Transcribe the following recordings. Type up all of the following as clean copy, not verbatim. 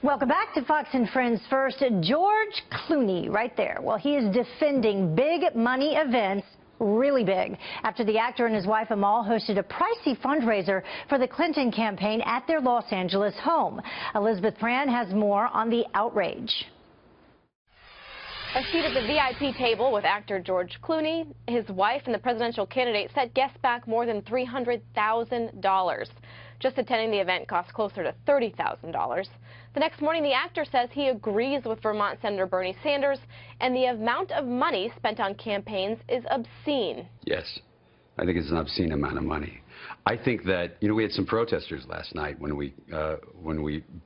Welcome back to Fox and Friends. First, George Clooney, right there. Well, he is defending big money events, really big, after the actor and his wife Amal hosted a pricey fundraiser for the Clinton campaign at their Los Angeles home. Elizabeth Pran has more on the outrage. A seat at the VIP table with actor George Clooney, his wife, and the presidential candidate set guests back more than $300,000. Just attending the event cost closer to $30,000. The next morning, the actor says he agrees with Vermont Senator Bernie Sanders, and the amount of money spent on campaigns is obscene. Yes, I think it's an obscene amount of money. I think that, we had some protesters last night when we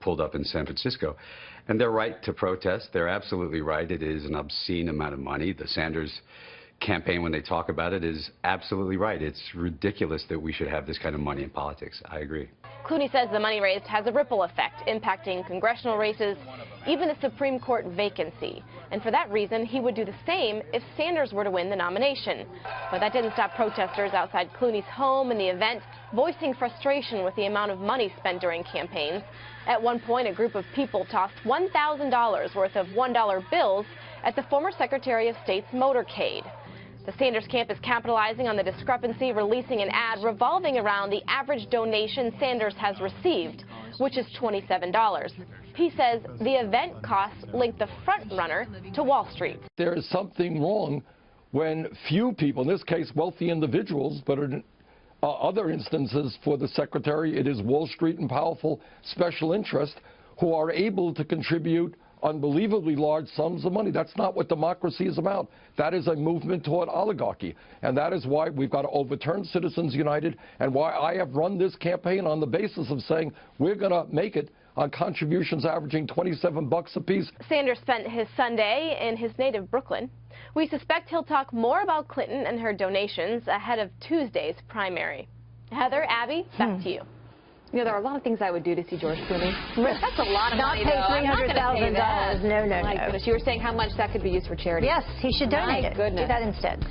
pulled up in San Francisco, and they're right to protest. They're absolutely right. It is an obscene amount of money. The Sanders campaign, when they talk about it, is absolutely right. It's ridiculous that we should have this kind of money in politics. I agree. Clooney says the money raised has a ripple effect, impacting congressional races, even the Supreme Court vacancy. And for that reason, he would do the same if Sanders were to win the nomination. But that didn't stop protesters outside Clooney's home and the event voicing frustration with the amount of money spent during campaigns. At one point, a group of people tossed $1,000 worth of $1 bills at the former Secretary of State's motorcade. The Sanders camp is capitalizing on the discrepancy, releasing an ad revolving around the average donation Sanders has received, which is $27. He says the event costs link the frontrunner to Wall Street. There is something wrong when few people, in this case wealthy individuals, but in other instances for the Secretary, it is Wall Street and powerful special interests who are able to contribute unbelievably large sums of money. That's not what democracy is about. That is a movement toward oligarchy. And that is why we've got to overturn Citizens United, and why I have run this campaign on the basis of saying we're going to make it on contributions averaging $27 apiece. Sanders spent his Sunday in his native Brooklyn. We suspect he'll talk more about Clinton and her donations ahead of Tuesday's primary. Heather, Abby, back to you. There are a lot of things I would do to see George Clooney. That's a lot of money, though. Not pay $300,000. No. My goodness, you were saying how much that could be used for charity. Yes, he should donate it. My goodness. Do that instead.